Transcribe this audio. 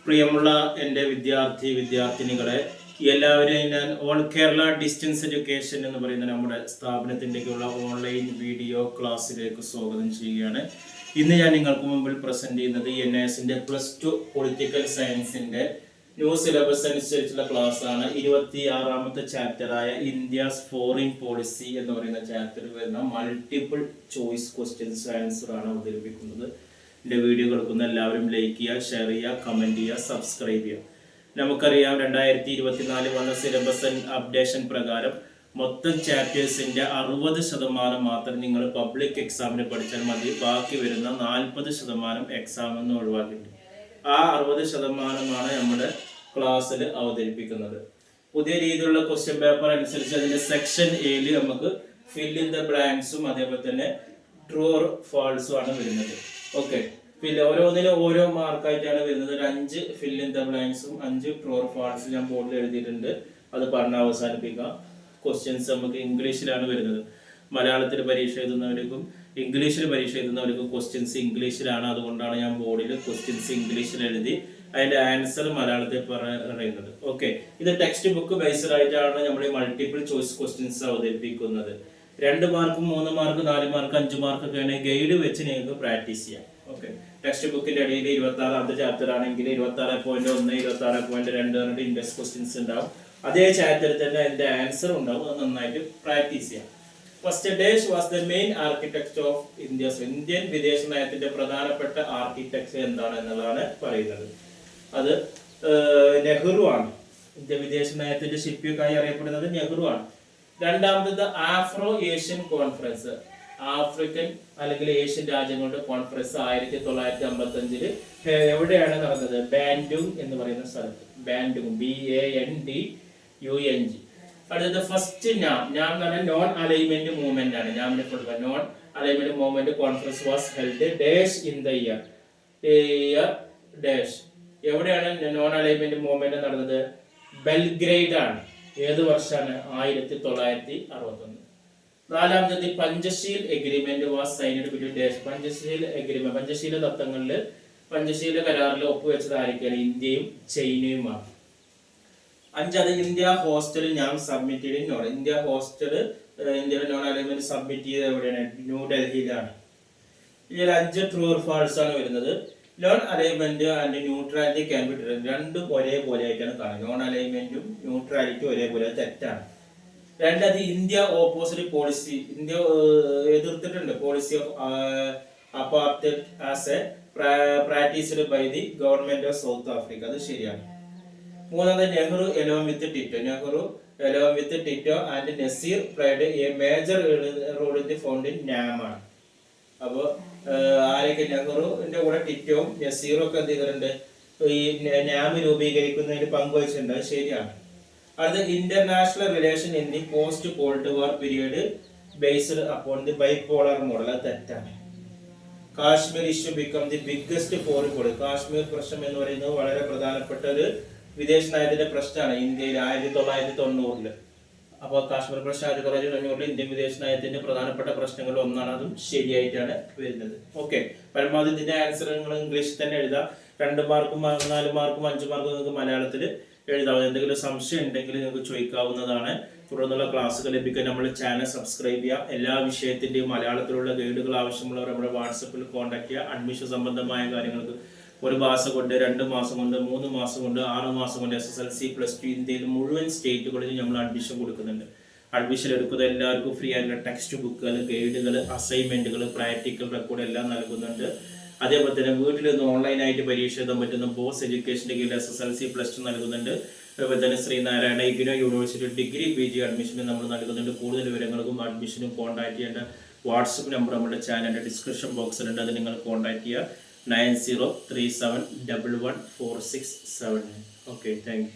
പ്രിയമുള്ള എൻ്റെ വിദ്യാർത്ഥിനികളെ എല്ലാവരെയും ഞാൻ ഓൾ കേരള ഡിസ്റ്റൻസ് എഡ്യൂക്കേഷൻ എന്ന് പറയുന്ന നമ്മുടെ സ്ഥാപനത്തിൻ്റെയൊക്കെയുള്ള ഓൺലൈൻ വീഡിയോ ക്ലാസ്സിലേക്ക് സ്വാഗതം ചെയ്യുകയാണ്. ഇന്ന് ഞാൻ നിങ്ങൾക്ക് മുമ്പിൽ പ്രസൻറ്റ് ചെയ്യുന്നത് NISൻ്റെ +2 പൊളിറ്റിക്കൽ സയൻസിൻ്റെ ന്യൂ സിലബസ് അനുസരിച്ചുള്ള ക്ലാസ്സാണ്. 26ാമത്തെ ചാപ്റ്ററായ ഇന്ത്യസ് ഫോറിൻ പോളിസി എന്ന് പറയുന്ന ചാപ്റ്ററിൽ വരുന്ന മൾട്ടിപ്പിൾ ചോയ്സ് ക്വസ്റ്റ്യൻസ് ആൻസറാണ് അവതരിപ്പിക്കുന്നത്. എൻ്റെ വീഡിയോ കേൾക്കുന്ന എല്ലാവരും ലൈക്ക് ചെയ്യുക, ഷെയർ ചെയ്യുക, കമൻറ്റ് ചെയ്യുക, സബ്സ്ക്രൈബ് ചെയ്യുക. നമുക്കറിയാം 2024 വന്ന സിലബസ് അപ്ഡേഷൻ പ്രകാരം മൊത്തം ചാപ്റ്റേഴ്സിൻ്റെ 60% മാത്രം നിങ്ങൾ പബ്ലിക് എക്സാമിന് പഠിച്ചാൽ മതി. ബാക്കി വരുന്ന 40% എക്സാമിൽ നിന്ന് ഒഴിവാക്കിയിട്ടുണ്ട്. ആ 60%മാണ് നമ്മുടെ ക്ലാസ്സിൽ അവതരിപ്പിക്കുന്നത്. പുതിയ രീതിയിലുള്ള ക്വസ്റ്റ്യൻ പേപ്പർ അനുസരിച്ച് അതിൻ്റെ സെക്ഷൻ എയിൽ നമുക്ക് ഫിൽ ഇൻ ദ ബ്ലാങ്ക്സും അതേപോലെ തന്നെ ട്രൂ ഓർ ഫാൾസും ആണ് വരുന്നത്. ഓക്കെ, പിന്നെ ഓരോന്നിനും ഓരോ മാർക്കായിട്ടാണ് വരുന്നത്. ഒരു 5 ഫിൽ ഇൻ ദ ബ്ലാങ്ക്സും 5 ട്രൂ ഓർ ഫാൾസും ഞാൻ ബോർഡിൽ എഴുതിയിട്ടുണ്ട്. അത് പറഞ്ഞ് അവസാനിപ്പിക്കാം. ക്വസ്റ്റ്യൻസ് നമുക്ക് ഇംഗ്ലീഷിലാണ് വരുന്നത്. മലയാളത്തിൽ പരീക്ഷ എഴുതുന്നവർക്കും ഇംഗ്ലീഷിൽ പരീക്ഷ എഴുതുന്നവർക്കും ക്വസ്റ്റ്യൻസ് ഇംഗ്ലീഷിലാണ്. അതുകൊണ്ടാണ് ഞാൻ ബോർഡിൽ ക്വസ്റ്റ്യൻസ് ഇംഗ്ലീഷിൽ എഴുതി അതിൻ്റെ ആൻസർ മലയാളത്തിൽ പറയുന്നത്. ഓക്കെ, ഇത് ടെക്സ്റ്റ് ബുക്ക് ബേസ്ഡ് ആയിട്ടാണ് നമ്മൾ ഈ മൾട്ടിപ്പിൾ ചോയ്സ് ക്വസ്റ്റ്യൻസ് അവതരിപ്പിക്കുന്നത്. 2 മാർക്ക് 3 മാർക്ക് 4 മാർക്ക് 5 മാർക്കൊക്കെയാണ് ഗൈഡ് വെച്ച് നിങ്ങൾക്ക് പ്രാക്ടീസ് ചെയ്യാം. ഓക്കെ, ടെക്സ്റ്റ് ബുക്കിന്റെ അടിയിൽ 26ാമത്തെ ചാപ്റ്റർ ആണെങ്കിൽ 26.1 26.2 പറഞ്ഞിട്ട് ഇൻഡെക്സ് ക്വസ്റ്റ്യൻസ് ഉണ്ടാവും. അതേ ചാപ്റ്ററിൽ തന്നെ അതിന്റെ ആൻസർ ഉണ്ടാവും. അത് നന്നായിട്ട് പ്രാക്ടീസ് ചെയ്യാം. First dash was the main architecture of Indian വിദേശ നയത്തിന്റെ പ്രധാനപ്പെട്ട ആർക്കിടെക്ചർ എന്താണ് എന്നുള്ളതാണ് പറയുന്നത്. അത് നെഹ്റു ആണ്. ഇന്ത്യ വിദേശ നയത്തിന്റെ ശില്പിയൊക്കെയായി അറിയപ്പെടുന്നത് നെഹ്റു ആണ്. രണ്ടാമത്തത് ആഫ്രോ ഏഷ്യൻ കോൺഫറൻസ്, ആഫ്രിക്കൻ അല്ലെങ്കിൽ ഏഷ്യൻ രാജ്യങ്ങളുടെ കോൺഫറൻസ് 1955 എവിടെയാണ് നടന്നത്? ബാൻഡുങ് എന്ന് പറയുന്ന സ്ഥലത്ത്. ബാൻഡുങ്, BANDUNG. അടുത്തത് ഫസ്റ്റ് നാം എന്ന് പറഞ്ഞാൽ നോൺ അലൈൻമെന്റ് മൂവ്മെന്റ് ആണ്. Non alignment movement conference was held dash in the year dash. എവിടെയാണ് നോൺ അലൈൻമെന്റ് മൂവ്മെന്റ് നടന്നത്? ബെൽഗ്രേഡ് ആണ്. ഏത് വർഷമാണ്? 1961. നാലാമത്തത് Panchsheel agreement was signed between dash. Panchsheela തത്വങ്ങളിൽ പഞ്ചശീല കരാറിൽ ഒപ്പുവെച്ചത് ആയിരിക്കാണ്? ഇന്ത്യയും ചൈനയുമാണ്. 5 ഇന്ത്യ ഹോസ്റ്റൽ ഞാൻ സബ്മിറ്റ് ചെയ്ത് ഇന്ത്യ ഹോസ്റ്റൽ ഇന്ത്യയുടെ നോൺ അലൈൻമെന്റ് സബ്മിറ്റ് ചെയ്തത് എവിടെയാണ്? ന്യൂഡൽഹിയിലാണ്. ഇതിൽ 5 ട്രൂ ഓർ ഫാൾസ് ആണ് വരുന്നത്. Non alignment and neutrality can be determined. രണ്ടും ഒരേപോലെ ആയിട്ടാണ് കാണുന്നത്. നോൺ അലൈൻമെന്റും ന്യൂട്രാലിറ്റിയും ഒരേപോലെ, തെറ്റാണ്. രണ്ടാമത് ഇന്ത്യ ഓപ്പോസിറ്റ് പോളിസി, ഇന്ത്യ എതിർത്തിട്ടുണ്ട് policy of apartheid as a practised by the government of South Africa. അത് ശരിയാണ്. മൂന്നാമത് Nehru along with Tito and Nasser played a major role in the founding NAM ആണ്. അപ്പോൾ ആരൊക്കെ? നെഹ്റുവിന്റെ കൂടെ ടിറ്റോയും നസീറും ഒക്കെ എന്ത് ചെയ്തിട്ടുണ്ട്? ഈ നാം രൂപീകരിക്കുന്നതിന് പങ്കുവച്ചിട്ടുണ്ട്. അത് ശരിയാണ്. അടുത്ത international relation in the post called war period based upon the bipolar model. അത് തെറ്റാണ്. Kashmir issue become the biggest foreign policy. Kashmir പ്രശ്നം എന്ന് പറയുന്നത് വളരെ പ്രധാനപ്പെട്ട ഒരു വിദേശ നയത്തിന്റെ പ്രശ്നമാണ് ഇന്ത്യയിൽ 1990. അപ്പോൾ കാശ്മീർ പ്രശ്നം 1990 ഇന്ത്യൻ വിദേശ നയത്തിന്റെ പ്രധാനപ്പെട്ട പ്രശ്നങ്ങളിൽ ഒന്നാണ്. അതും ശരിയായിട്ടാണ് വരുന്നത്. ഓക്കെ, പരമാവധി ഇതിന്റെ ആൻസർ നിങ്ങൾ ഇംഗ്ലീഷിൽ തന്നെ എഴുതാം. 2 മാർക്കും 4 മാർക്കും 5 മാർക്കും നിങ്ങൾക്ക് മലയാളത്തിൽ എഴുതാം. എന്തെങ്കിലും സംശയം ഉണ്ടെങ്കിൽ നിങ്ങൾക്ക് ചോദിക്കാവുന്നതാണ്. തുടർന്നുള്ള ക്ലാസ്സുകൾ ലഭിക്കാൻ നമ്മുടെ ചാനൽ സബ്സ്ക്രൈബ് ചെയ്യുക. എല്ലാ വിഷയത്തിന്റെയും മലയാളത്തിലുള്ള ഗൈഡുകൾ ആവശ്യമുള്ളവർ നമ്മുടെ വാട്സപ്പിൽ കോൺടാക്ട് ചെയ്യുക. അഡ്മിഷൻ സംബന്ധമായ കാര്യങ്ങൾക്ക് 1 മാസം കൊണ്ട്, 2 മാസം കൊണ്ട്, 3 മാസം കൊണ്ട്, 6 മാസം കൊണ്ട് SSLC +2 ഇന്ത്യയിൽ മുഴുവൻ സ്റ്റേറ്റുകളിൽ നമ്മൾ അഡ്മിഷൻ കൊടുക്കുന്നുണ്ട്. അഡ്മിഷൻ എടുക്കുന്നത് എല്ലാവർക്കും ഫ്രീ ആയിട്ടുള്ള ടെക്സ്റ്റ് ബുക്കുകൾ, ഗൈഡുകൾ, അസൈൻമെന്റുകൾ, പ്രാക്ടിക്കൽ റെക്കോർഡ് എല്ലാം നൽകുന്നുണ്ട്. അതേപോലെ തന്നെ വീട്ടിൽ നിന്ന് ഓൺലൈനായിട്ട് പരീക്ഷ എഴുതാൻ പറ്റുന്ന ബോസ് എഡ്യൂക്കേഷൻ്റെ കീഴിൽ SSLC +2 നൽകുന്നുണ്ട്. അതുപോലെ തന്നെ Sreenarayana IGNOU university degree PG അഡ്മിഷന് നമ്മൾ നൽകുന്നുണ്ട്. കൂടുതൽ വിവരങ്ങൾക്കും അഡ്മിഷനും കോൺടാക്ട് ചെയ്യേണ്ട വാട്സപ്പ് നമ്പർ നമ്മുടെ ചാനലിൻ്റെ ഡിസ്ക്രിപ്ഷൻ ബോക്സിലുണ്ട്. അത് നിങ്ങൾ കോൺടാക്ട് ചെയ്യുക. 9037114679. Okay, thank U.